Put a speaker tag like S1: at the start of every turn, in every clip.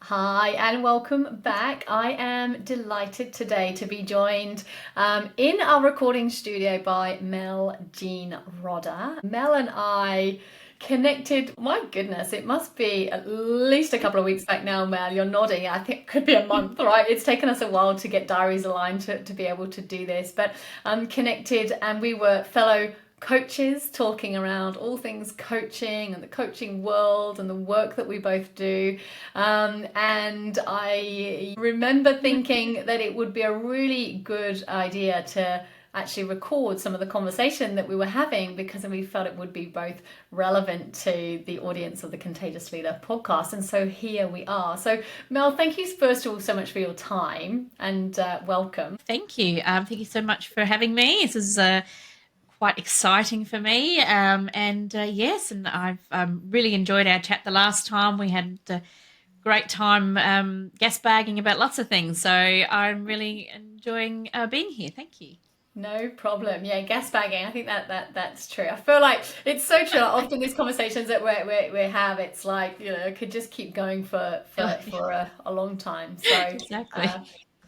S1: Hi and welcome back. I am delighted today to be joined in our recording studio by Mel Jean Rodda. Mel and I connected, my goodness, it must be at least a couple of weeks back now, Mel. You're nodding. I think it could be a month, right? It's taken us a while to get diaries aligned to be able to do this, but connected, and we were fellow coaches talking around all things coaching and the coaching world and the work that we both do. And I remember thinking that it would be a really good idea to actually record some of the conversation that we were having, because we felt it would be both relevant to the audience of the Contagious Leader podcast. And so here we are. So Mel, thank you first of all so much for your time, and welcome.
S2: Thank you. Thank you so much for having me. This is quite exciting for me. Yes, and I've really enjoyed our chat the last time. We had a great time guest bagging about lots of things. So I'm really enjoying being here. Thank you.
S1: No problem. Yeah, gas bagging. I think that's true. I feel like it's so true. Often these conversations that we have, it's like, could just keep going for a long time. So
S2: Exactly.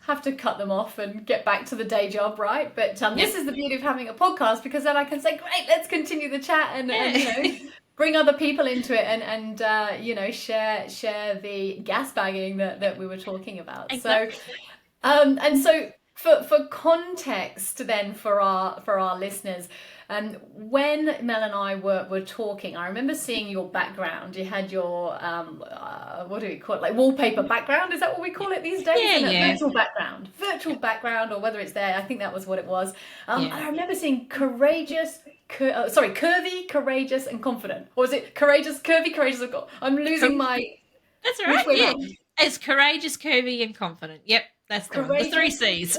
S1: have to cut them off and get back to the day job, right? But this is the beauty of having a podcast, because then I can say, great, let's continue the chat and bring other people into it and share the gas bagging that we were talking about.
S2: Exactly.
S1: So for context then for our listeners, when Mel and I were talking, I remember seeing your background. You had your what do we call it, like wallpaper background? Is that what we call it these days?
S2: Yeah.
S1: Virtual background, or whether it's there. I think that was what it was.
S2: Yeah.
S1: And I remember seeing curvy, courageous, and confident. Or was it courageous, curvy, courageous? I'm losing my.
S2: That's all right. Yeah. It's courageous, curvy, and confident. Yep, that's the one. The three C's.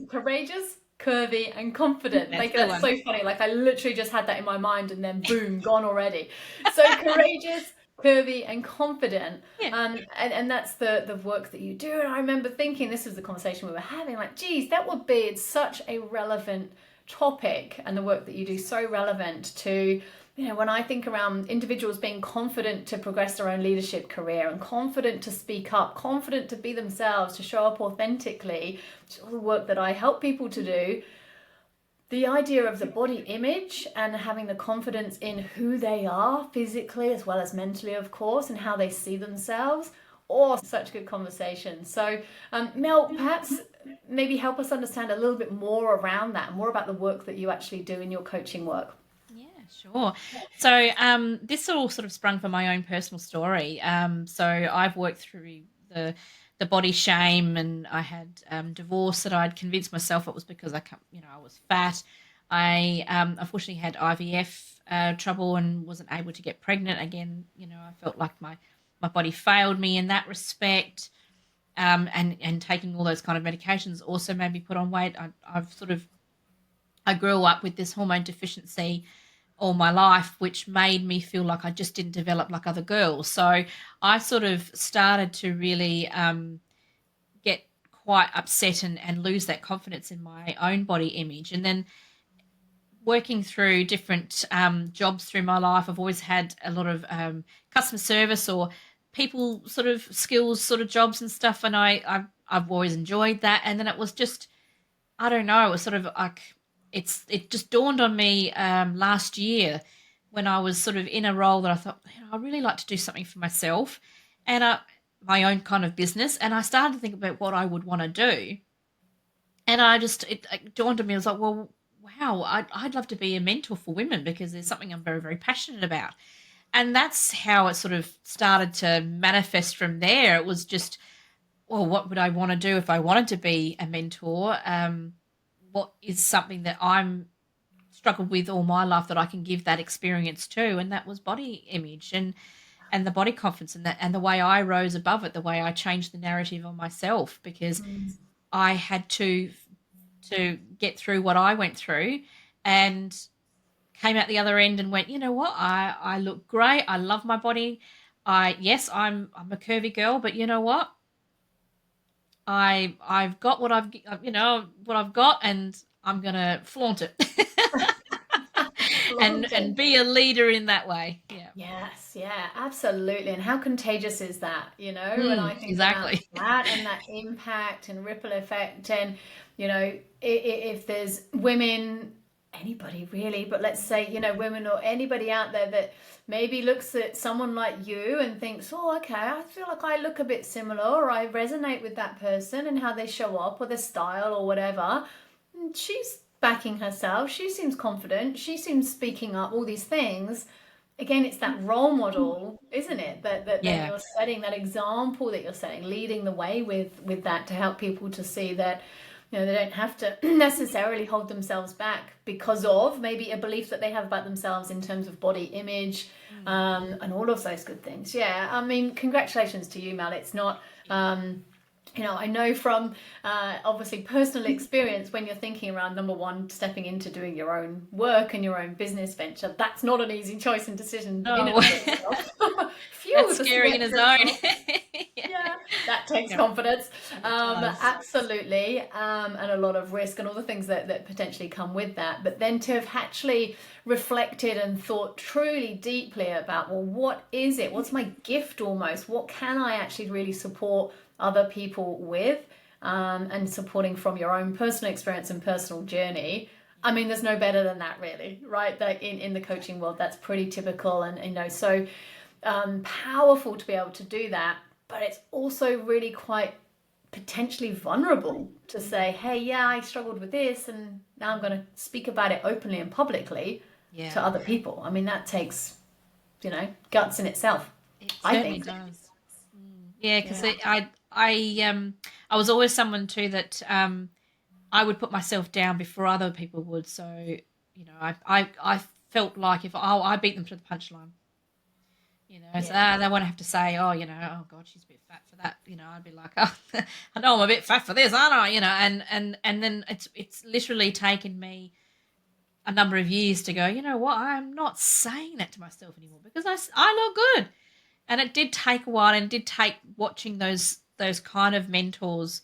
S1: Courageous, curvy, and confident. That's so funny. Like, I literally just had that in my mind, and then boom, gone already. So courageous, curvy, and confident.
S2: Yeah.
S1: And that's the work that you do. And I remember thinking, this was the conversation we were having, like, geez, it's such a relevant topic, and the work that you do so relevant to, when I think around individuals being confident to progress their own leadership career, and confident to speak up, confident to be themselves, to show up authentically, which is all the work that I help people to do. The idea of the body image and having the confidence in who they are physically as well as mentally, of course, and how they see themselves. Such good conversation. So, Mel, perhaps maybe help us understand a little bit more around that, more about the work that you actually do in your coaching work.
S2: Sure. So this all sort of sprung from my own personal story. So I've worked through the body shame, and I had divorce that I'd convinced myself it was because I was fat. I unfortunately had IVF trouble and wasn't able to get pregnant again. I felt like my body failed me in that respect. And taking all those kind of medications also made me put on weight. I grew up with this hormone deficiency all my life, which made me feel like I just didn't develop like other girls. So I sort of started to really get quite upset and lose that confidence in my own body image. And then working through different jobs through my life, I've always had a lot of customer service or people sort of skills sort of jobs and stuff. And I've always enjoyed that. And then it was just, I don't know, it was sort of like, it just dawned on me last year when I was sort of in a role that I thought, I really like to do something for myself and my own kind of business. And I started to think about what I would want to do. And it dawned on me, I was like, well, wow, I'd love to be a mentor for women because there's something I'm very, very passionate about. And that's how it sort of started to manifest from there. It was just, well, what would I want to do if I wanted to be a mentor? What is something that I'm struggled with all my life that I can give that experience to, and that was body image and the body confidence and the way I rose above it, the way I changed the narrative on myself, because I had to get through what I went through and came out the other end and went, you know what, I look great, I love my body. Yes, I'm a curvy girl, but you know what, I've got what I've got, and I'm gonna flaunt it. and be a leader in that way. Yeah.
S1: Yes, yeah, absolutely. And how contagious is that, when I think about
S2: Exactly.
S1: that and that impact and ripple effect, and, if there's women, anybody really, but let's say, women or anybody out there that maybe looks at someone like you and thinks, oh, okay, I feel like I look a bit similar, or I resonate with that person and how they show up or their style or whatever. And she's backing herself. She seems confident. She seems speaking up, all these things. Again, it's that role model, isn't it? That
S2: Yeah.
S1: you're setting, that example that you're setting, leading the way with that, to help people to see that, they don't have to necessarily hold themselves back because of maybe a belief that they have about themselves in terms of body image, and all of those good things. Yeah, I mean, congratulations to you, Mel. It's not. I know from obviously personal experience, when you're thinking around, number one, stepping into doing your own work and your own business venture, that's not an easy choice and decision in and
S2: No.
S1: of itself.
S2: That's
S1: Phew, the
S2: scary in
S1: sweat
S2: its
S1: drips
S2: own.
S1: off. Yeah, that takes
S2: Yep,
S1: confidence.
S2: it does.
S1: Absolutely, and a lot of risk and all the things that potentially come with that. But then to have actually reflected and thought truly deeply about, well, what is it? What's my gift almost? What can I actually really support other people with, and supporting from your own personal experience and personal journey. I mean, there's no better than that, really, right? That in the coaching world, that's pretty typical, and so powerful to be able to do that. But it's also really quite potentially vulnerable to say, hey, yeah, I struggled with this, and now I'm going to speak about it openly and publicly to
S2: Yeah,
S1: other people. I mean, that takes, guts in itself,
S2: it
S1: I
S2: certainly
S1: think.
S2: does. Yeah, because
S1: Yeah.
S2: I was always someone too that I would put myself down before other people would. So I felt like if I beat them to the punchline. So
S1: Yeah.
S2: they won't have to say, oh, oh God, she's a bit fat for that. I'd be like, oh, I know I'm a bit fat for this, aren't I? And then it's literally taken me a number of years to go, you know what, I'm not saying that to myself anymore because I look good. And it did take a while, and it did take watching those kind of mentors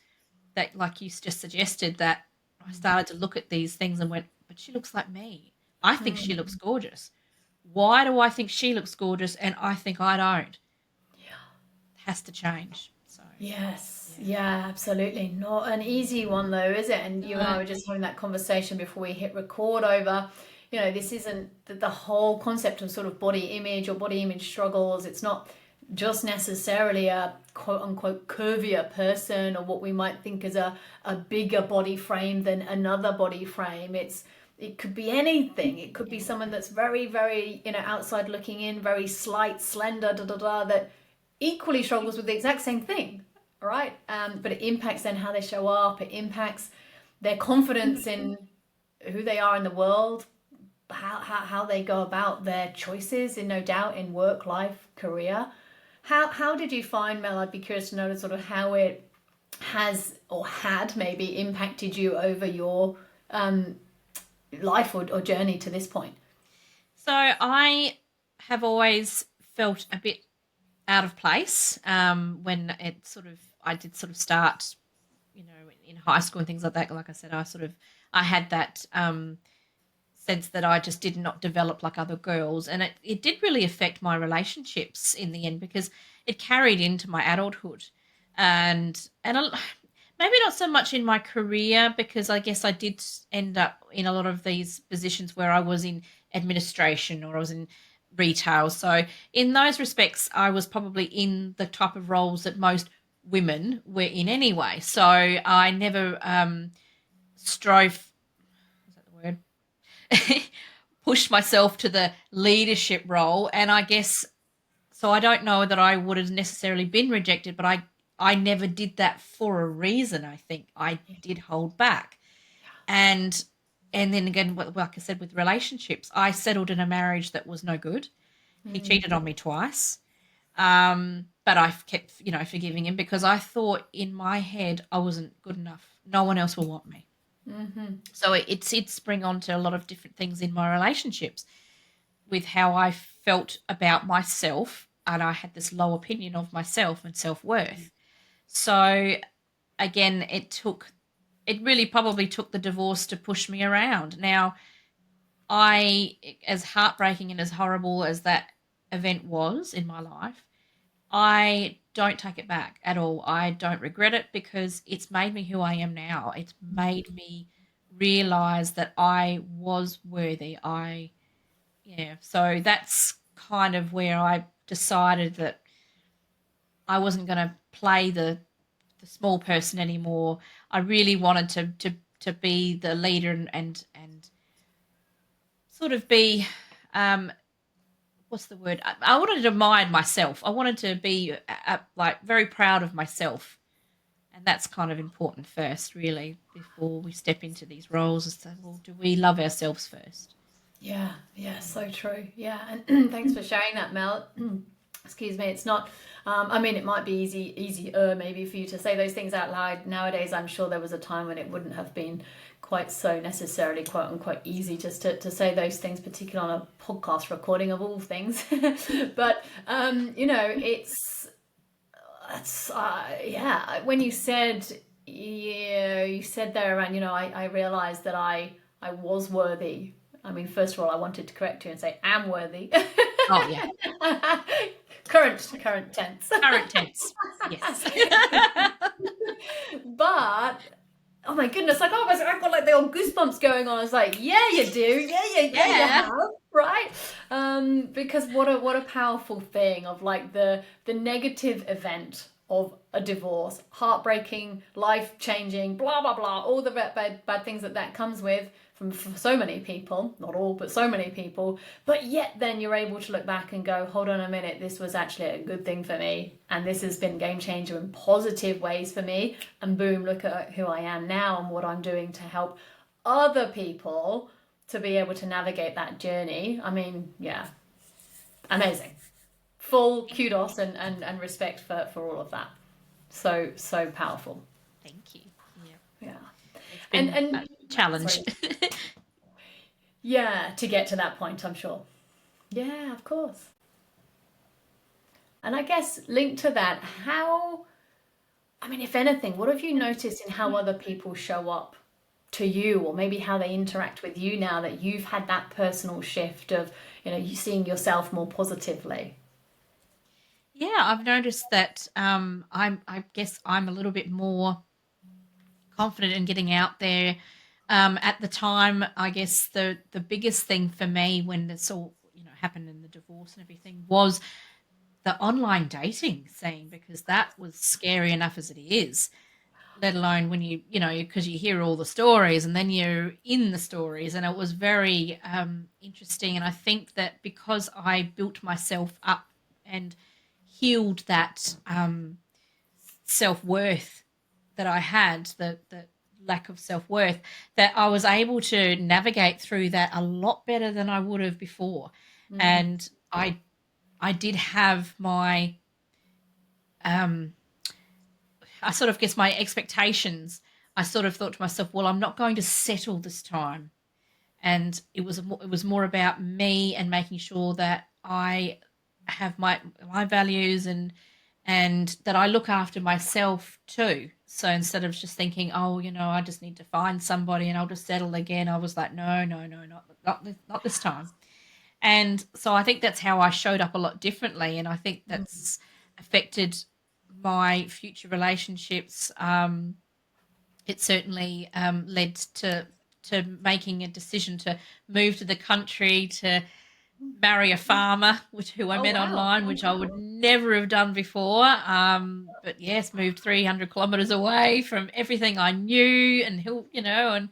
S2: that, like you just suggested, that I started to look at these things and went, but she looks like me. I think she looks
S1: Mm.
S2: gorgeous. Why do I think she looks gorgeous and I think I don't? It has to change. So
S1: Yes,
S2: yeah.
S1: yeah, absolutely. Not an easy one though, is it? And you and
S2: No.
S1: I were just having that conversation before we hit record over, this isn't the whole concept of sort of body image or body image struggles. It's not just necessarily a quote unquote curvier person, or what we might think as a bigger body frame than another body frame. It could be anything. It could be someone
S2: Anything.
S1: that's very, very, outside looking in, very slight, slender, that equally struggles with the exact same thing, right? But it impacts then how they show up. It impacts their confidence in who they are in the world, how they go about their choices, in no doubt in work, life, career. How did you find, Mel? I'd be curious to know sort of how it has or had maybe impacted you over your life or journey to this point.
S2: So I have always felt a bit out of place when I did sort of start, in high school and things like that. Like I said, I had that sense that I just did not develop like other girls, and it did really affect my relationships in the end because it carried into my adulthood, and maybe not so much in my career because I guess I did end up in a lot of these positions where I was in administration or I was in retail. So in those respects, I was probably in the type of roles that most women were in anyway. So I never strove. Is that the word? Pushed myself to the leadership role, and I guess so. I don't know that I would have necessarily been rejected, but I never did that for a reason. I think I did hold back, and then again, like I said, with relationships, I settled in a marriage that was no good. He cheated on me twice, but I kept forgiving him because I thought in my head I wasn't good enough. No one else will want me.
S1: Mm-hmm.
S2: So it did spring on to a lot of different things in my relationships with how I felt about myself, and I had this low opinion of myself and self-worth. So again, it really probably took the divorce to push me around. Now, as heartbreaking and as horrible as that event was in my life, I don't take it back at all. I don't regret it because it's made me who I am now. It's made me realize that I was worthy. Yeah, so that's kind of where I decided that I wasn't going to play the small person anymore. I really wanted to be the leader and sort of be what's the word? I wanted to admire myself. I wanted to be like very proud of myself, and that's kind of important first, really, before we step into these roles. Is that, well, do we love ourselves first?
S1: Yeah, yeah, so true. Yeah, and thanks for sharing that, Mel. Excuse me. It's not. I mean, it might be easier maybe for you to say those things out loud nowadays. I'm sure there was a time when it wouldn't have been quite so necessarily quote unquote easy just to say those things, particularly on a podcast recording of all things. But it's yeah. When you said, yeah, you said there around, I realized that I was worthy. I mean, first of all, I wanted to correct you and say am worthy.
S2: Oh yeah,
S1: Current tense.
S2: current tense. Yes.
S1: But oh my goodness, like I've got like the old goosebumps going on. I was like, yeah, you do, yeah, you
S2: Yeah.
S1: have, right? Because what a powerful thing of like the negative event of a divorce, heartbreaking, life changing, blah blah blah, all the bad things that comes with for so many people, not all, but so many people. But yet, then you're able to look back and go, hold on a minute, this was actually a good thing for me, and this has been game changer in positive ways for me. And boom, look at who I am now and what I'm doing to help other people to be able to navigate that journey. I mean, yeah, amazing. Full kudos and respect for all of that. So powerful.
S2: Thank you. Yeah,
S1: Yeah.
S2: it's
S1: And
S2: been a
S1: and
S2: challenge.
S1: sorry. Yeah, to get to that point, I'm sure. Yeah, of course. And I guess linked to that, I mean, if anything, what have you noticed in how other people show up to you, or maybe how they interact with you now that you've had that personal shift of, you seeing yourself more positively?
S2: Yeah, I've noticed that I guess I'm a little bit more confident in getting out there. At the time, I guess the biggest thing for me when this all happened in the divorce and everything was the online dating scene, because that was scary enough as it is, let alone when because you hear all the stories and then you're in the stories, and it was very interesting. And I think that because I built myself up and healed that self-worth that I had, the lack of self-worth, that I was able to navigate through that a lot better than I would have before.
S1: Mm,
S2: And I did have my um I sort of guess my expectations. I sort of thought to myself, well, I'm not going to settle this time. And it was more about me and making sure that I have my values, and that I look after myself too. So instead of just thinking, oh, I just need to find somebody and I'll just settle again, I was like, no, no, no, not this time. And so I think that's how I showed up a lot differently, and I think
S1: mm,
S2: that's affected my future relationships. It certainly led to making a decision to move to the country, to marry a farmer, who I
S1: oh
S2: met
S1: wow.
S2: online, which I would never have done before. But yes, moved 300 kilometers away from everything I knew, and and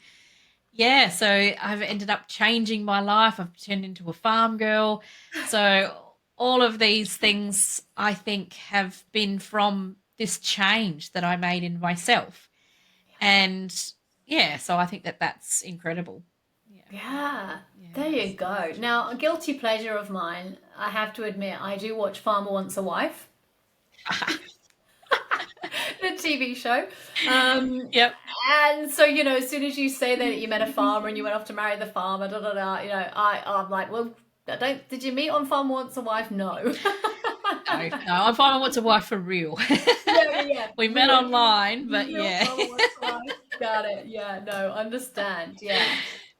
S2: yeah, so I've ended up changing my life. I've turned into a farm girl. So all of these things, I think, have been from this change that I made in myself. And yeah, so I think that that's incredible. Yeah.
S1: Yeah, there
S2: Yeah.
S1: you go. Now, a guilty pleasure of mine, I have to admit, I do watch Farmer Wants a Wife, the TV show. Um,
S2: Yep.
S1: and so, as soon as you say that you met a farmer and you went off to marry the farmer, da da da, I'm like, well, did you meet on Farmer Wants a Wife? No.
S2: No, no, I find I want a wife for real.
S1: Yeah.
S2: We met
S1: Real,
S2: online, but
S1: real
S2: yeah.
S1: Farmer Wants a Wife. Got it. Yeah, no, understand. Yeah.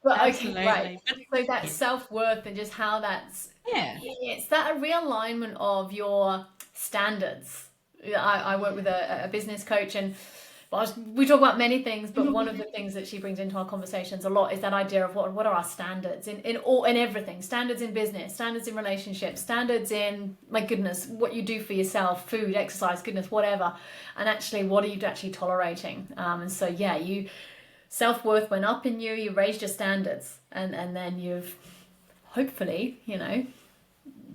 S1: Well, okay, right.
S2: Absolutely. But
S1: So that
S2: yeah.
S1: self-worth and just how
S2: Yeah.
S1: it's that realignment of your standards. Yeah, I work with a business coach, and we talk about many things, but one of the things that she brings into our conversations a lot is that idea of what are our standards in everything. Standards in business, standards in relationships, standards in, my goodness, what you do for yourself, food, exercise, goodness, whatever. And actually, what are you actually tolerating? And so, yeah, self-worth went up in you, you raised your standards, and then you've hopefully,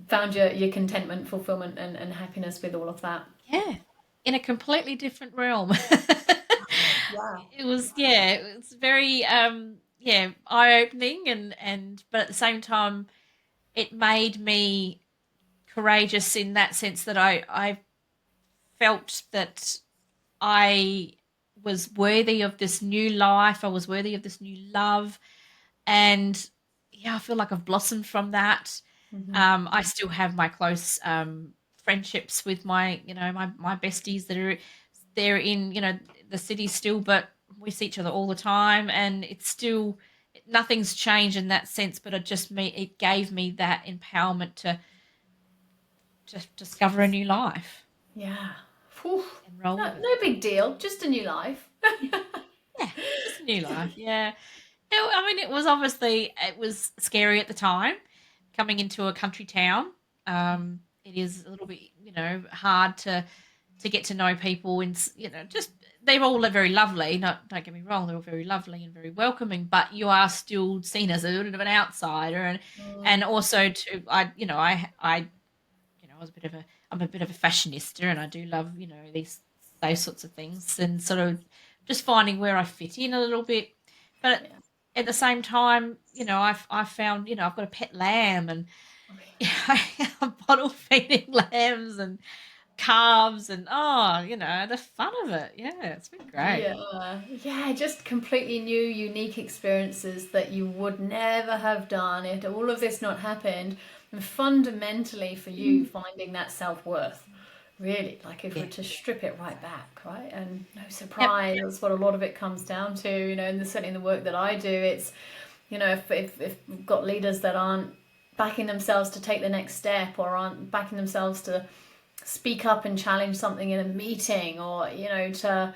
S1: found your contentment, fulfillment, and happiness with all of that.
S2: Yeah. In a completely different realm.
S1: Wow.
S2: It was, yeah, it was very yeah, eye-opening, and but at the same time it made me courageous in that sense that I felt that I was worthy of this new life. I was worthy of this new love. And yeah, I feel like I've blossomed from that.
S1: Hmm.
S2: I still have my close friendships with my besties that are they're in, the city still, but we see each other all the time. And it's still, nothing's changed in that sense, but it gave me that empowerment to just discover a new life
S1: Yeah. Whew.
S2: and roll
S1: No,
S2: with it.
S1: no big deal. Just a new life.
S2: Yeah, just a new life. Yeah. I mean, it was scary at the time coming into a country town. It is a little bit, hard to get to know people, and just they're all very lovely. Not Don't get me wrong, they're all very lovely and very welcoming, but you are still seen as a little bit of an outsider, and
S1: Mm,
S2: also to I was I'm a bit of a fashionista, and I do love, those sorts of things, and sort of just finding where I fit in a little bit. But
S1: yeah.
S2: at the same time, I've found, I've got a pet lamb, and I'm bottle feeding lambs and calves, and the fun of it. Yeah, it's been great.
S1: Yeah, just completely new, unique experiences that you would never have done if all of this not happened. And fundamentally for you, finding that self-worth, really, like if
S2: Yeah.
S1: we're to strip it right back, right? And no
S2: Yep.
S1: surprise, that's what a lot of it comes down to, and certainly in the work that I do, it's, if we've got leaders that aren't backing themselves to take the next step, or aren't backing themselves to speak up and challenge something in a meeting, or to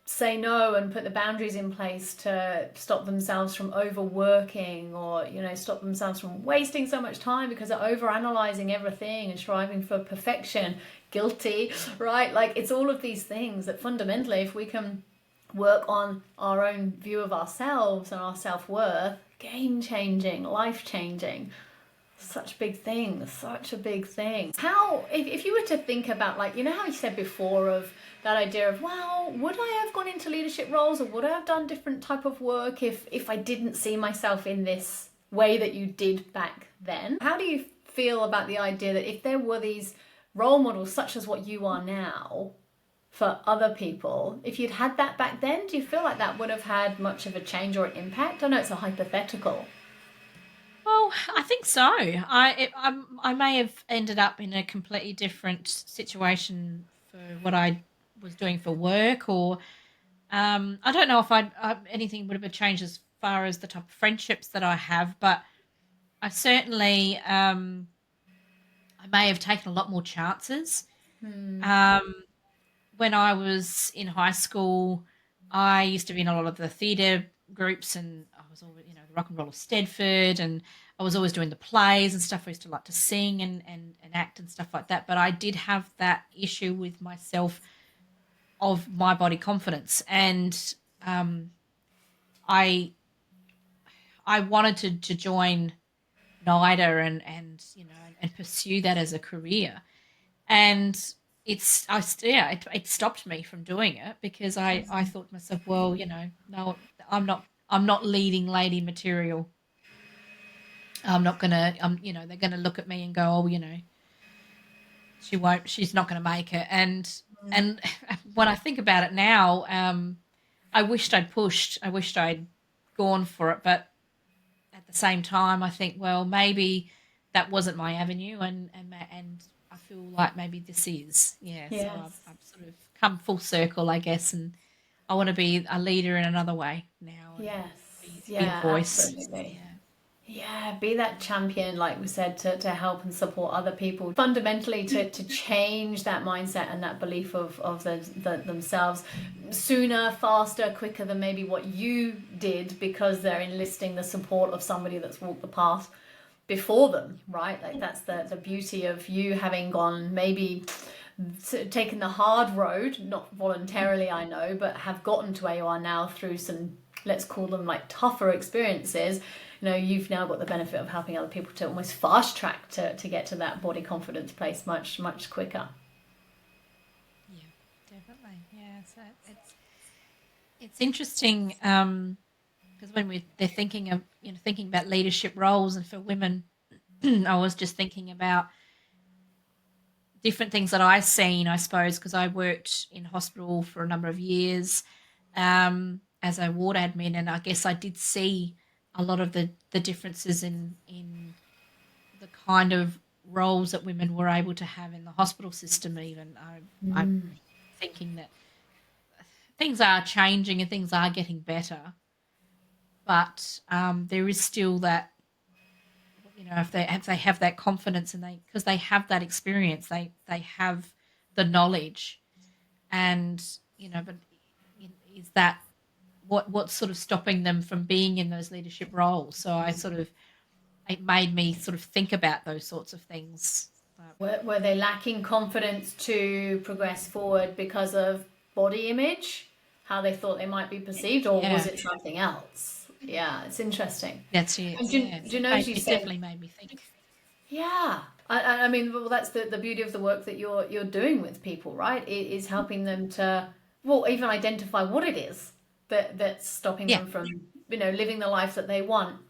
S1: say no and put the boundaries in place to stop themselves from overworking, or stop themselves from wasting so much time because they're over analyzing everything and striving for perfection, guilty, right? Like, it's all of these things that fundamentally, if we can work on our own view of ourselves and our self-worth, game changing, life changing. Such big thing, such a big thing. How, if you were to think about, like, how you said before of that idea of, wow, would I have gone into leadership roles, or would I have done different type of work if I didn't see myself in this way that you did back then? How do you feel about the idea that if there were these role models such as what you are now for other people, if you'd had that back then, do you feel like that would have had much of a change or an impact? I know it's a hypothetical.
S2: Well, I think so. I may have ended up in a completely different situation for what I was doing for work, or I don't know if anything would have changed as far as the type of friendships that I have, but I certainly I may have taken a lot more chances.
S1: Hmm.
S2: Um, when I was in high school, I used to be in a lot of the theatre groups, and I was always, the Rock and Roll of Stedford, and I was always doing the plays and stuff. I used to like to sing and act and stuff like that. But I did have that issue with myself of my body confidence, and um, I I wanted to join NIDA and pursue that as a career, and it stopped me from doing it because I thought to myself, well, no, I'm not leading lady material. I'm not gonna they're gonna look at me and go, oh, she's not gonna make it. And when I think about it now, I wished I'd gone for it, but at the same time I think, well, maybe that wasn't my avenue, and I feel like maybe this is. Yeah, so I've,
S1: Yes.
S2: I've sort of come full circle, I guess, and I want to be a leader in another way now, and
S1: Yes.
S2: big
S1: Yeah,
S2: voice.
S1: absolutely.
S2: Yeah.
S1: Yeah, be that champion, like we said, to help and support other people. Fundamentally, to change that mindset and that belief of themselves sooner, faster, quicker than maybe what you did, because they're enlisting the support of somebody that's walked the path before them, right? Like that's the beauty of you having gone maybe taken the hard road, not voluntarily, I know, but have gotten to where you are now through some, let's call them like tougher experiences. You know, you've now got the benefit of helping other people to almost fast track to get to that body confidence place much quicker.
S2: Yeah, definitely. Yeah, so it's interesting because when they're thinking of thinking about leadership roles and for women, I was just thinking about different things that I've seen, I suppose, because I worked in hospital for a number of years as a ward admin, and I guess I did see a lot of the differences in the kind of roles that women were able to have in the hospital system. Even I'm
S1: Mm.
S2: thinking that things are changing and things are getting better, but there is still that if they have that confidence and they because they have that experience, they have the knowledge, and but is that what's sort of stopping them from being in those leadership roles? So it made me sort of think about those sorts of things. But
S1: Were they lacking confidence to progress forward because of body image, how they thought they might be perceived, or was
S2: yeah,
S1: it something else? Yeah, it's interesting.
S2: that's it.
S1: And
S2: Yes,
S1: do you know, as you
S2: it
S1: said,
S2: definitely made me think.
S1: yeah. I mean, well, that's the beauty of the work that you're doing with people, right? It is helping them to, well, even identify what it is that's stopping
S2: Yeah,
S1: them from, living the life that they want.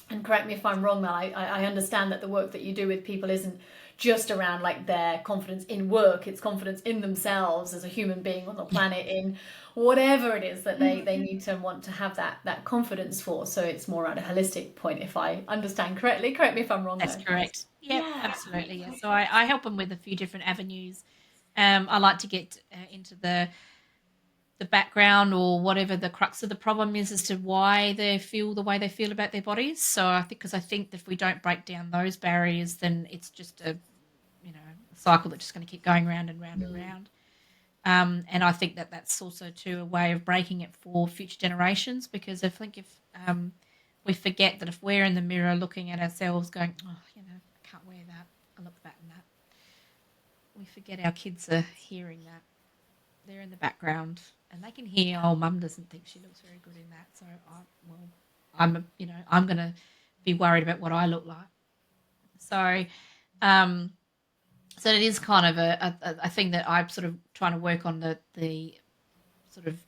S1: And correct me if I'm wrong, Mel. I understand that the work that you do with people isn't just around like their confidence in work. It's confidence in themselves as a human being on the
S2: yeah,
S1: planet, in whatever it is that they need to want to have that confidence for. So it's more around a holistic point, if I understand correctly. Correct me if I'm wrong,
S2: that's
S1: though.
S2: correct. Yep,
S1: Yeah.
S2: absolutely. Yeah. So I help them with a few different avenues. I like to get into the background or whatever the crux of the problem is as to why they feel the way they feel about their bodies. So I think that if we don't break down those barriers, then it's just a cycle that's just going to keep going round and round and
S1: Mm.
S2: round. And I think that that's also too a way of breaking it for future generations, because I think if we forget that if we're in the mirror looking at ourselves going, oh, I can't wear that, I look fat in that, we forget our kids are hearing that. They're in the background and they can hear, oh, mum doesn't think she looks very good in that. So I'm going to be worried about what I look like. So, um, so it is kind of a thing that I'm sort of trying to work on the sort of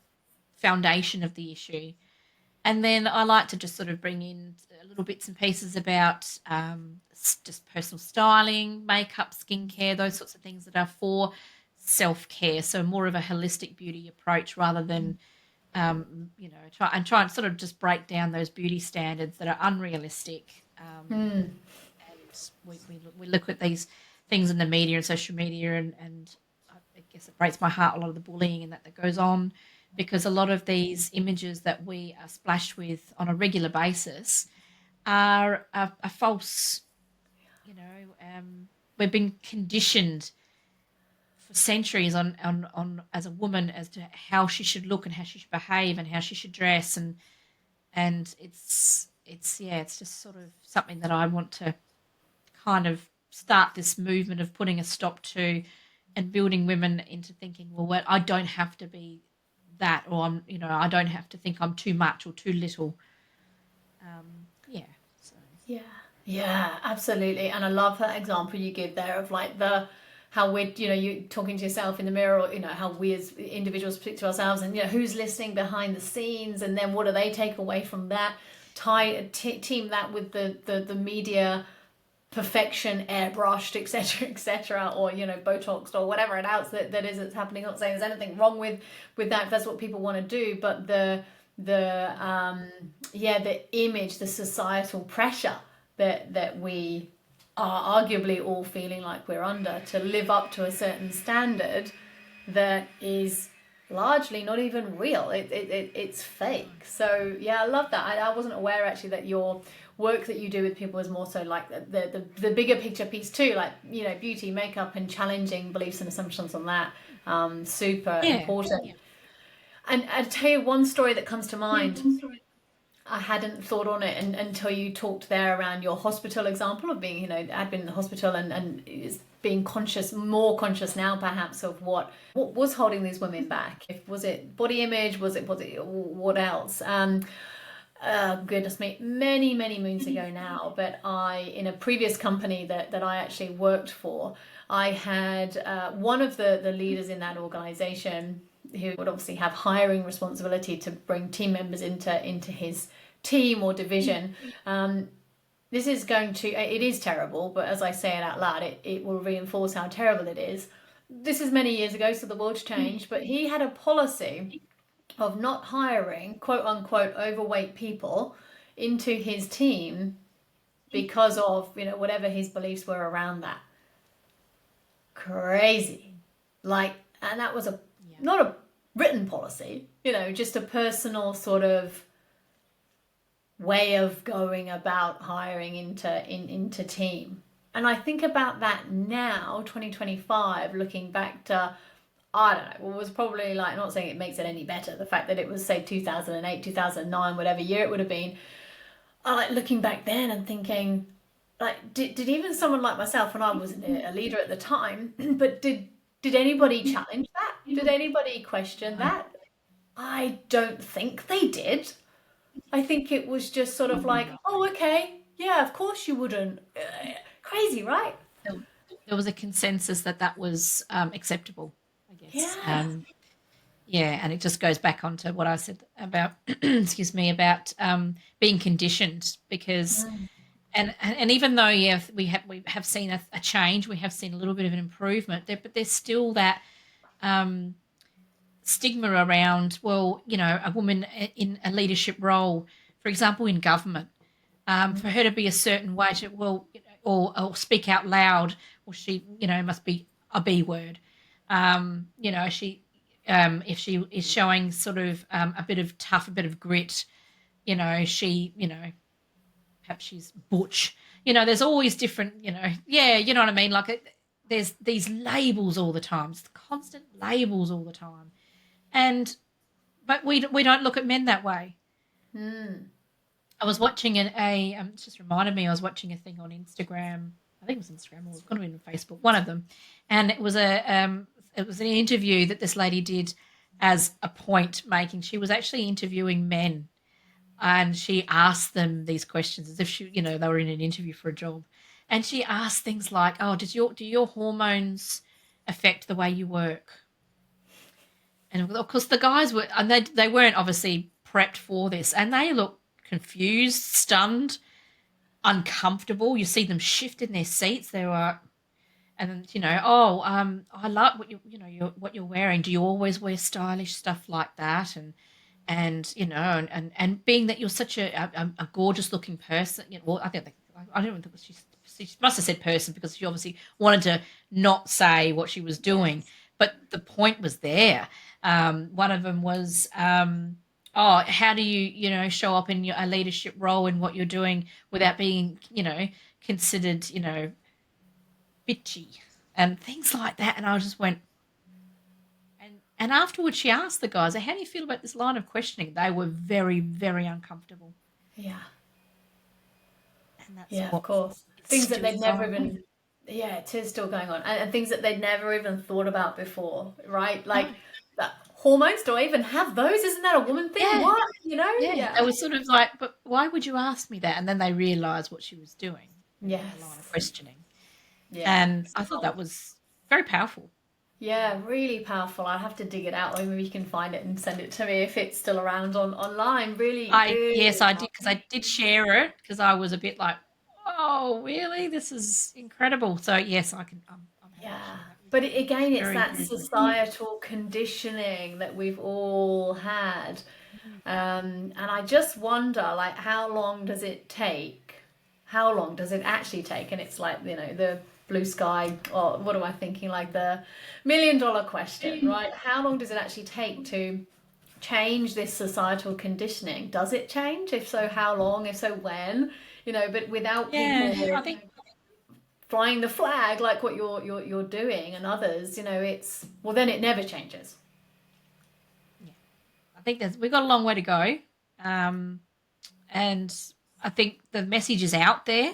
S2: foundation of the issue. And then I like to just sort of bring in little bits and pieces about just personal styling, makeup, skincare, those sorts of things that are for self care. So more of a holistic beauty approach rather than, try and sort of just break down those beauty standards that are unrealistic.
S1: Mm.
S2: And we look at these things in the media and social media, and I guess it breaks my heart a lot of the bullying and that goes on, because a lot of these images that we are splashed with on a regular basis are false. You know, we've been conditioned for centuries on as a woman as to how she should look and how she should behave and how she should dress, and it's just sort of something that I want to kind of start this movement of putting a stop to, and building women into thinking, well, I don't have to be that, or I don't have to think I'm too much or too little. Yeah. So
S1: Yeah, yeah, absolutely. And I love that example you give there of like how we're, you talking to yourself in the mirror, or, how we as individuals speak to ourselves, and, who's listening behind the scenes, and then what do they take away from that? Team that with the media perfection, airbrushed, etc., etc., or, botoxed, or whatever it else that is that's happening. Not saying there's anything wrong with that if that's what people want to do, but the image, the societal pressure that we are arguably all feeling like we're under, to live up to a certain standard that is largely not even real. It's fake. So yeah, I love that. I wasn't aware actually that your work that you do with people is more so like the bigger picture piece too, like, you know, beauty, makeup, and challenging beliefs and assumptions on that. Super
S2: Yeah.
S1: important.
S2: Yeah.
S1: And I'll tell you one story that comes to mind. I hadn't thought on it until you talked there around your hospital example of being, you know, I'd been in the hospital and is being conscious, more conscious now perhaps, of what was holding these women back. If was it body image, was it what else? Goodness me, many moons ago now. But in a previous company that I actually worked for, I had one of the leaders in that organization who would obviously have hiring responsibility to bring team members into his team or division. This is it is terrible, but as I say it out loud, it will reinforce how terrible it is. This is many years ago, so the world's changed, but he had a policy of not hiring quote unquote overweight people into his team because of, you know, whatever his beliefs were around that. Crazy. Like, and that was
S2: Yeah.
S1: not a written policy, you know, just a personal sort of way of going about hiring into team. And I think about that now, 2025, looking back to, I don't know, it was probably like, not saying it makes it any better, the fact that it was, say, 2008, 2009, whatever year it would have been. I like looking back then and thinking, like, did even someone like myself, and I wasn't a leader at the time, but did anybody challenge that? Did anybody question
S2: No.
S1: that? I don't think they did. I think it was just sort of like,
S2: No.
S1: oh, okay, yeah, of course you wouldn't. Crazy, right?
S2: There, there was a consensus that that was acceptable, I guess.
S1: Yeah.
S2: Yeah, and it just goes back onto what I said about, excuse me, about being conditioned because,
S1: Mm.
S2: and even though yeah we have seen a change, we have seen a little bit of an improvement there, but there's still that um, stigma around, well, you know, a woman in a leadership role, for example, in government, for her to be a certain way, well, you know, or speak out loud, well, she, you know, must be a B word. You know, if she is showing sort of a bit of tough, a bit of grit, you know, you know, perhaps she's butch. You know, there's always different, you know, yeah, you know what I mean? Like there's these labels all the time, it's constant labels all the time. And but we don't look at men that way.
S1: Mm.
S2: I was watching it just reminded me I was watching a thing on Instagram. I think it was Instagram or it was going to be on Facebook, one of them, and it was an interview that this lady did as a point making. She was actually interviewing men, and she asked them these questions as if you know they were in an interview for a job, and she asked things like, "Oh, do your hormones affect the way you work?" And of course, the guys were, and they weren't obviously prepped for this, and they looked confused, stunned, uncomfortable. You see them shift in their seats. They were, and you know, oh, I love what what you're wearing. Do you always wear stylish stuff like that? And you know, and being that you're such a gorgeous looking person, you know, well, I don't think she must have said person because she obviously wanted to not say what she was doing,
S1: Yes.
S2: but the point was there. One of them was, oh, how do you know show up in a leadership role in what you're doing without being, you know, considered, you know, bitchy and things like that. And I just went, and afterwards, she asked the guys, "How do you feel about this line of questioning?" They were very uncomfortable,
S1: Yeah.
S2: and that's
S1: Yeah, of
S2: what
S1: course.
S2: it's
S1: Things that
S2: still
S1: they'd never
S2: going on.
S1: even, yeah, it is still going on. And things that they'd never even thought about before, right? Like
S2: No,
S1: that hormones, do I even have those? Isn't that a woman thing?
S2: yeah,
S1: What? You know?
S2: yeah. They
S1: Yeah.
S2: were sort of like, "But why would you ask me that?" And then they realised what she was doing in the line of
S1: Yes.
S2: questioning,
S1: Yeah.
S2: and I thought that was very powerful.
S1: Yeah, really powerful. I'll have to dig it out. Or maybe you can find it and send it to me if it's still around online. Really,
S2: I Yes,
S1: really
S2: I did because
S1: powerful.
S2: I did share it because I was a bit like, "Oh, really? This is incredible." So yes, I'm happy to
S1: Yeah.
S2: share that with
S1: But
S2: you. It's
S1: again, it's
S2: very,
S1: that
S2: very good.
S1: societal conditioning that we've all had.
S2: Mm.
S1: And I just wonder, like, how long does it take? How long does it actually take? And it's like, you know, blue sky, or what am I thinking, like the $1 million question, right? How long does it actually take to change this societal conditioning? Does it change? If so, how long? If so, when? But without
S2: Yeah, I
S1: people
S2: think
S1: flying the flag like what you're doing, and others, it's, well, then it never changes.
S2: yeah, I think we've got a long way to go, and I think the message is out there,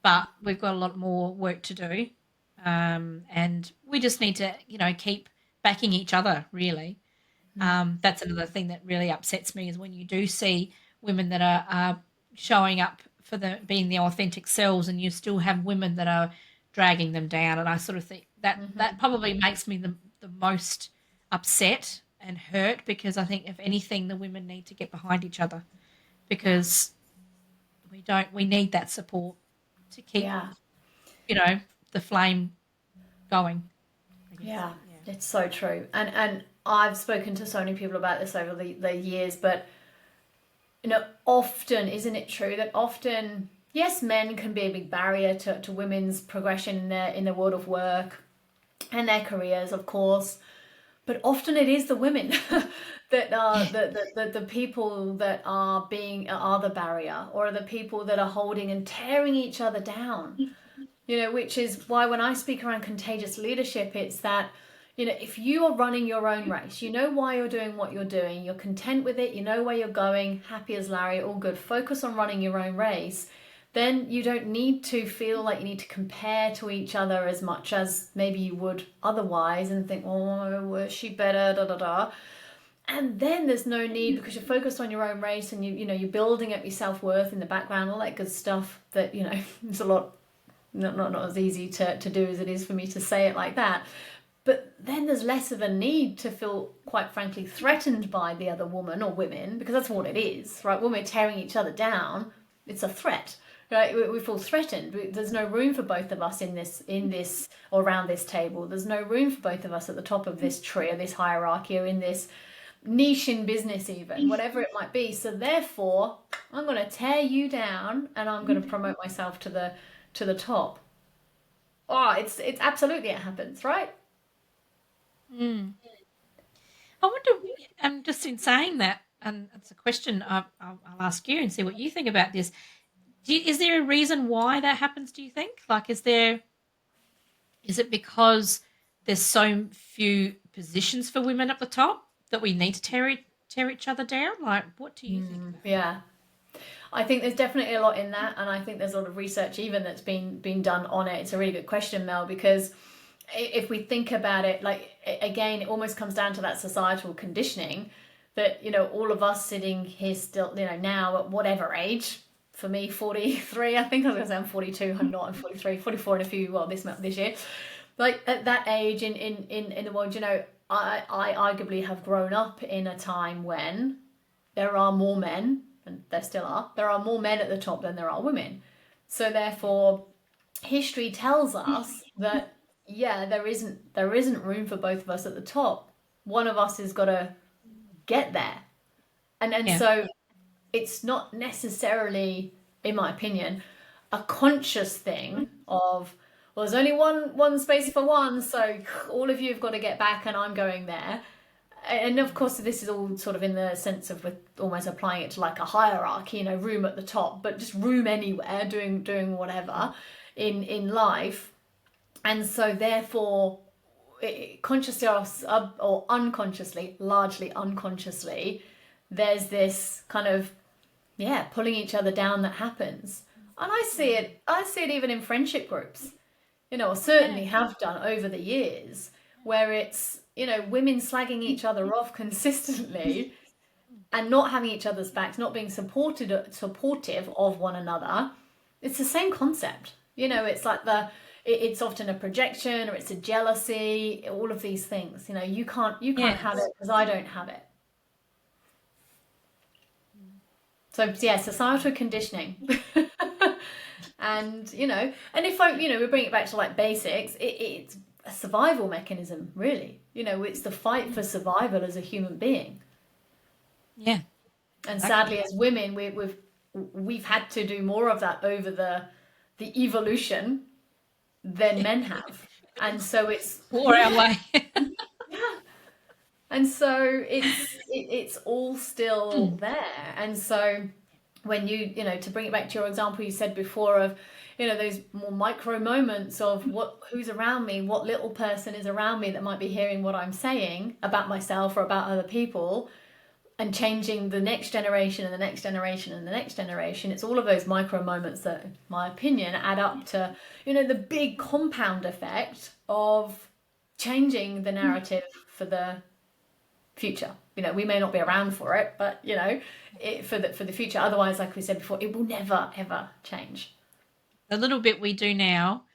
S2: but we've got a lot more work to do, and we just need to, keep backing each other. Really, that's another thing that really upsets me is when you do see women that are showing up for being the authentic selves, and you still have women that are dragging them down. And I sort of think that probably makes me the most upset and hurt, because I think if anything, the women need to get behind each other,
S1: Yeah.
S2: because we need that support to keep,
S1: Yeah.
S2: you know, the flame going, I guess.
S1: Yeah.
S2: Yeah.
S1: It's so true. And I've spoken to so many people about this over the years, but often, isn't it true that often, yes, men can be a big barrier to women's progression in their world of work and their careers, of course, but often it is the women that are
S2: Yeah.
S1: the people that are the barrier, or are the people that are holding and tearing each other down. Which is why when I speak around contagious leadership, it's that, if you are running your own race, you know why you're doing what you're doing, you're content with it, you know where you're going, happy as Larry, all good, focus on running your own race, then you don't need to feel like you need to compare to each other as much as maybe you would otherwise, and think, oh, was she better, da da da. And then there's no need, because you're focused on your own race, and you're building up your self-worth in the background, all that good stuff that, it's a lot not as easy to do as it is for me to say it like that. But then there's less of a need to feel, quite frankly, threatened by the other woman or women, because that's what it is, right? When we're tearing each other down, it's a threat, right? We feel threatened. There's no room for both of us in this or around this table. There's no room for both of us at the top of this tree, or this hierarchy, or in this niche in business, even whatever it might be. So therefore, I'm going to tear you down, and I'm going to promote myself to the top. Oh, it's absolutely, it happens, right?
S2: Mm. I wonder, just in saying that, and it's a question I'll ask you and see what you think about this. Is there a reason why that happens, do you think? Like, is it because there's so few positions for women at the top that we need to tear each other down? Like, what do you think about that?
S1: Yeah, I think there's definitely a lot in that, and I think there's a lot of research even that's been done on it. It's a really good question, Mel, because if we think about it, like, again, it almost comes down to that societal conditioning that, all of us sitting here still, now at whatever age. For me, 43, I think I was going to say I'm 42, I'm not, I'm 43, 44 in a few, well, this year. Like, at that age in the world, I arguably have grown up in a time when there are more men, and there are more men at the top than there are women. So therefore, history tells us that, yeah, there isn't room for both of us at the top. One of us has got to get there, and
S2: Yeah,
S1: so it's not necessarily, in my opinion, a conscious thing of, well, there's only one space for one, so all of you have got to get back, and I'm going there. And of course, this is all sort of in the sense of, with almost applying it to like a hierarchy, room at the top, but just room anywhere, doing whatever in life. And so therefore, consciously or unconsciously, largely unconsciously, there's this kind of, yeah, pulling each other down that happens. And I see it even in friendship groups, or
S2: yeah,
S1: certainly have done over the years, where it's, women slagging each other off consistently, and not having each other's backs, not being supportive of one another. It's the same concept. It's like it's often a projection, or it's a jealousy, all of these things. You can't have
S2: yes.
S1: it because I don't have it. So yeah, societal conditioning. And if we bring it back to like basics, it's a survival mechanism, really. It's the fight for survival as a human being.
S2: Yeah,
S1: And
S2: exactly.
S1: sadly, as women, we've had to do more of that over the evolution. than men have. And so it's,
S2: Or our
S1: yeah,
S2: way.
S1: yeah. And so it's all still there. And so when to bring it back to your example you said before of, those more micro moments of who's around me, what little person is around me that might be hearing what I'm saying about myself or about other people, and changing the next generation and the next generation and the next generation. It's all of those micro moments that, in my opinion, add up to, the big compound effect of changing the narrative for the future. We may not be around for it, but for the future. Otherwise, like we said before, it will never ever change.
S2: The little bit we do now,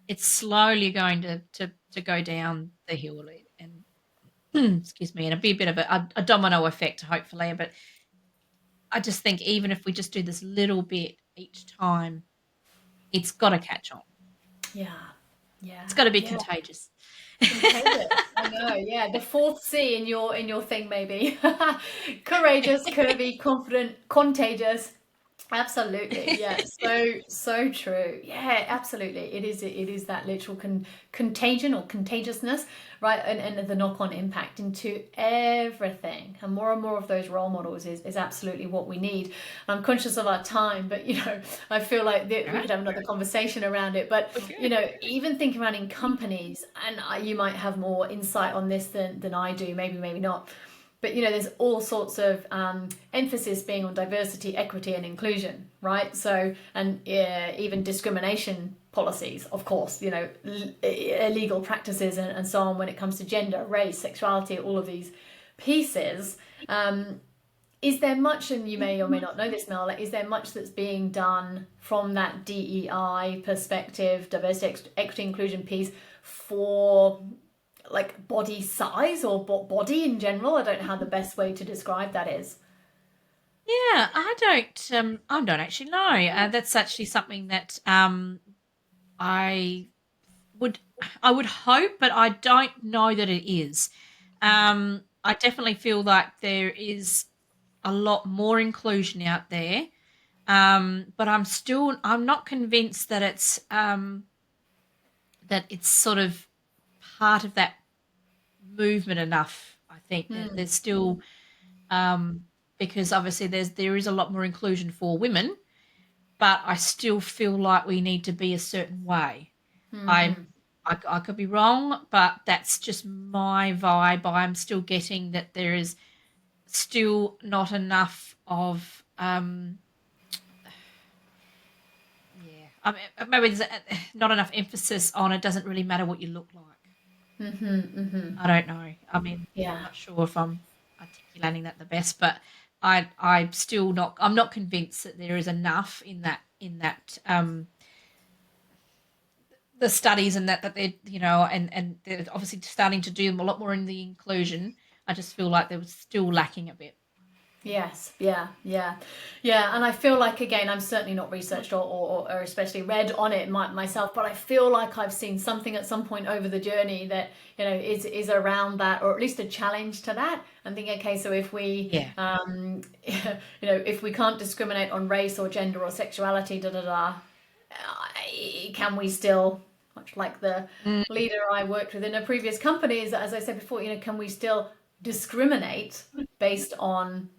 S2: it's slowly going to go down the hill, and excuse me, and be a bit of a domino effect, hopefully. But I just think even if we just do this little bit each time, it's got to catch on.
S1: Yeah, yeah,
S2: It's got to be
S1: yeah.
S2: contagious.
S1: Contagious. I know. Yeah, the fourth C in your thing maybe. Courageous, curvy, confident, contagious. Absolutely. Yeah. So true. Yeah, absolutely. It is that literal contagion or contagiousness, right? And the knock-on impact into everything. And more of those role models is absolutely what we need. I'm conscious of our time, but I feel like we could have another conversation around it. But
S2: Okay.
S1: even thinking around in companies, and you might have more insight on this than I do, maybe not. But there's all sorts of emphasis being on diversity, equity, and inclusion, right? So, and even discrimination policies, of course, illegal practices and so on when it comes to gender, race, sexuality, all of these pieces. Is there much, and you may or may not know this, Mel, is there much that's being done from that DEI perspective, diversity, equity, inclusion piece for like body size or body in general? I don't know how the best way to describe that is.
S2: Yeah, I don't actually know. That's actually something that I would I would hope, but I don't know that it is. I definitely feel like there is a lot more inclusion out there, but I'm not convinced that it's sort of part of that movement enough. I think that
S1: Hmm.
S2: there's still um, because obviously there is a lot more inclusion for women, but I still feel like we need to be a certain way. I
S1: Hmm.
S2: I could be wrong, but that's just my vibe. I'm still getting that there is still not enough of yeah. I mean, maybe there's not enough emphasis on it. Doesn't really matter what you look like.
S1: Hmm. Hmm.
S2: I don't know. I mean, I'm
S1: Yeah.
S2: not sure if I'm articulating that the best, but I'm not convinced that there is enough in that the studies and that they're and they're obviously starting to do them a lot more in the inclusion. I just feel like there was still lacking a bit.
S1: Yes, yeah, yeah, yeah. And I feel like, again, I'm certainly not researched or especially read on it myself, but I feel like I've seen something at some point over the journey that, is around that, or at least a challenge to that. I'm thinking, okay, so if we,
S2: Yeah.
S1: if we can't discriminate on race or gender or sexuality, da da da, can we still, much like the
S2: Mm,
S1: leader I worked with in a previous company, is, as I said before, can we still discriminate based on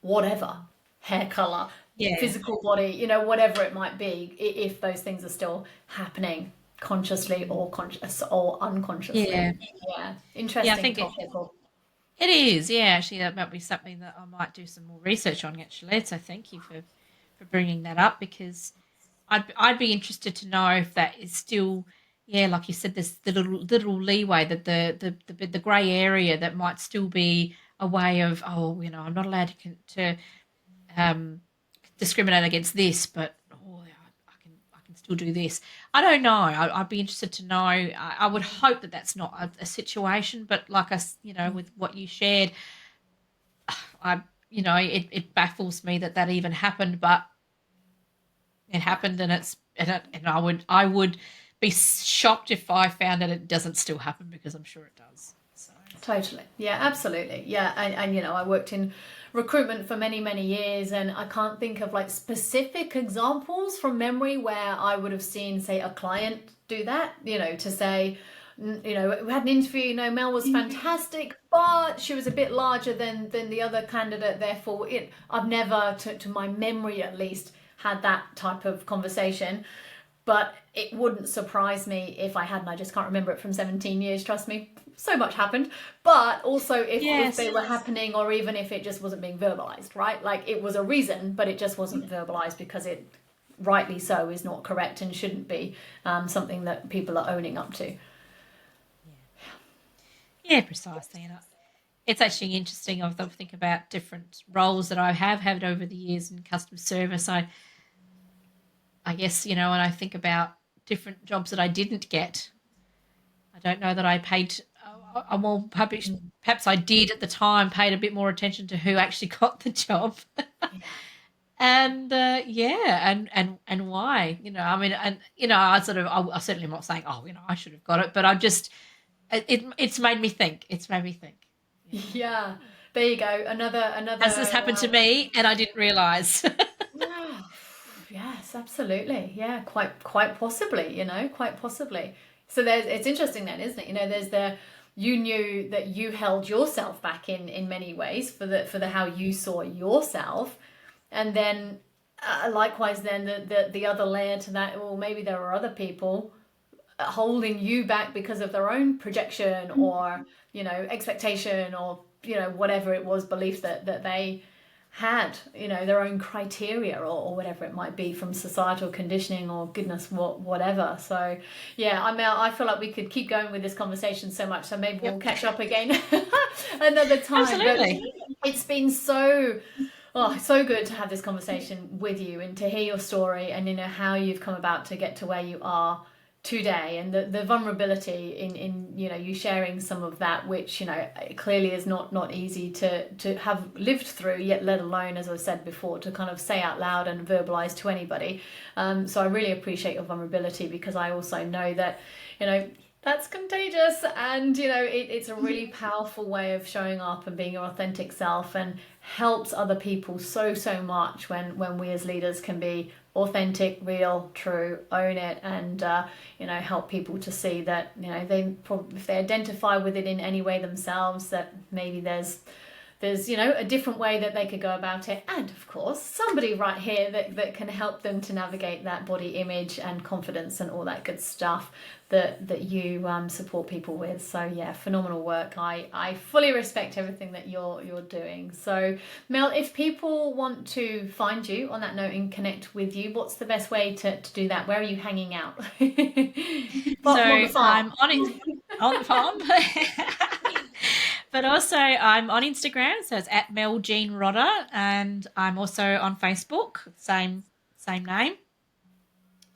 S1: whatever, hair color,
S2: yeah.
S1: physical body, whatever it might be, if those things are still happening consciously or conscious or unconsciously.
S2: Yeah.
S1: Yeah,
S2: Yeah, I
S1: interesting
S2: think
S1: topic.
S2: it is. Yeah, actually, that might be something that I might do some more research on. Actually, so thank you for bringing that up because I'd be interested to know if that is still, yeah, like you said, there's the little leeway that the grey area that might still be a way of, oh, I'm not allowed to um, discriminate against this, but oh, yeah, I can still do this. I don't know. I'd be interested to know. I would hope that that's not a situation, but like with what you shared, I it baffles me that even happened, but it
S1: Yeah,
S2: happened, and I would be shocked if I found that it doesn't still happen because I'm sure it does. So
S1: Totally. Yeah, absolutely. Yeah. And you know, I worked in recruitment for many, many years, and I can't think of like specific examples from memory where I would have seen, say, a client do that, you know, to say, you know, we had an interview, you know, Mel was fantastic, but she was a bit larger than the other candidate. Therefore, I've never, to my memory at least, had that type of conversation. But it wouldn't surprise me if I hadn't. I just can't remember it from 17 years, trust me. So much happened. But also if
S2: Yes.
S1: they were happening, or even if it just wasn't being verbalized, right? Like it was a reason, but it just wasn't verbalized because it, rightly so, is not correct and shouldn't be something that people are owning up to.
S2: Yeah, precisely. And it's actually interesting. I think about different roles that I have had over the years in customer service. I guess, you know, when I think about different jobs that I didn't get, I don't know that I paid a more published, perhaps I did at the time, paid a bit more attention to who actually got the job. And yeah, and why, you know, I mean, and you know, I certainly am not saying, oh, you know, I should have got it, but I just, it's made me think. It's made me think. Yeah.
S1: Yeah, there you go.
S2: Has this happened to me and I didn't realize?
S1: Yeah, yes, absolutely. Yeah, quite possibly, you know, quite possibly. So there's it's interesting then, isn't it? You know, there's the you knew that you held yourself back in many ways for the how you saw yourself, and then likewise then the other layer to that, well, maybe there are other people holding you back because of their own projection or, you know, expectation or, you know, whatever it was, belief that they had, you know, their own criteria or whatever it might be from societal conditioning or goodness whatever. So yeah, I feel like we could keep going with this conversation so much, so maybe we'll catch up again another time.
S2: Absolutely.
S1: But it's been so so good to have this conversation with you and to hear your story and, you know, how you've come about to get to where you are today, and the vulnerability in you know, you sharing some of that, which, you know, clearly is not easy to have lived through, yet let alone, as I said before, to kind of say out loud and verbalize to anybody. So I really appreciate your vulnerability, because I also know that, you know, that's contagious, and you know, it's a really powerful way of showing up and being your authentic self, and helps other people so much when we as leaders can be authentic, real, true, own it, and you know, help people to see that, you know, they probably, if they identify with it in any way themselves, that maybe there's you know, a different way that they could go about it, and of course somebody right here that can help them to navigate that body image and confidence and all that good stuff that you support people with. So yeah, phenomenal work. I fully respect everything that you're doing. So Mel, if people want to find you on that note and connect with you, what's the best way to do that? Where are you hanging out?
S2: So
S1: On the farm.
S2: I'm on the farm. But also I'm on Instagram, so it's at Mel Jean Rodda, and I'm also on Facebook, same name.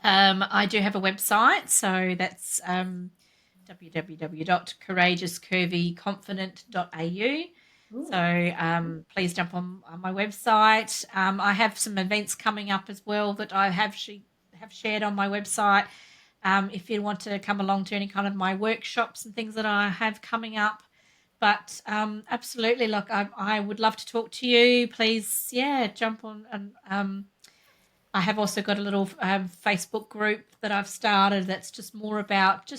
S2: I do have a website, so that's www.courageouscurvyconfident.au. So please jump on my website. I have some events coming up as well that I have shared on my website. If you want to come along to any kind of my workshops and things that I have coming up. But absolutely, look, I would love to talk to you. Please, yeah, jump on. And I have also got a little Facebook group that I've started that's just more about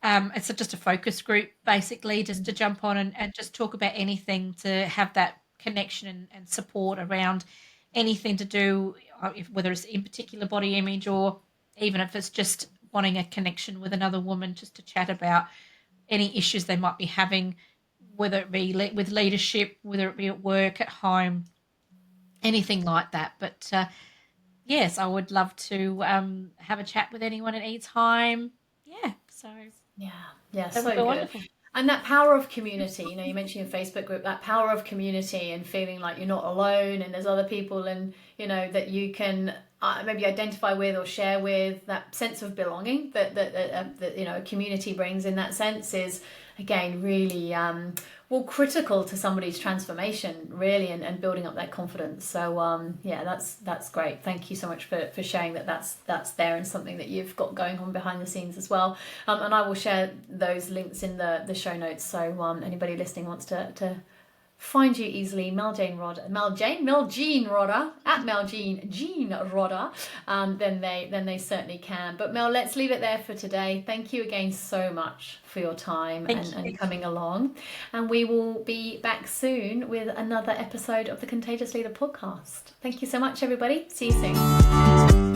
S2: it's just a focus group, basically, just to jump on and just talk about anything, to have that connection and support around anything to do, whether it's in particular body image, or even if it's just wanting a connection with another woman, just to chat about any issues they might be having, whether it be with leadership, whether it be at work, at home, anything like that. But yes, I would love to have a chat with anyone at any time. Yeah, so
S1: Yeah,
S2: that would
S1: so
S2: be
S1: good.
S2: wonderful.
S1: And that power of community, you know, you mentioned your Facebook group, that power of community and feeling like you're not alone and there's other people, and, you know, that you can maybe identify with or share with, that sense of belonging that a community brings in that sense is, again, really critical to somebody's transformation, really, and building up their confidence. So that's great. Thank you so much for sharing that's there, and something that you've got going on behind the scenes as well. And I will share those links in the show notes, so anybody listening wants to find you easily. Mel Jean Rodda at Mel Jean Rodda, then they certainly can. But Mel, let's leave it there for today. Thank you again so much for your time and coming along, and we will be back soon with another episode of the Contagious Leader podcast. Thank you so much, everybody. See you soon.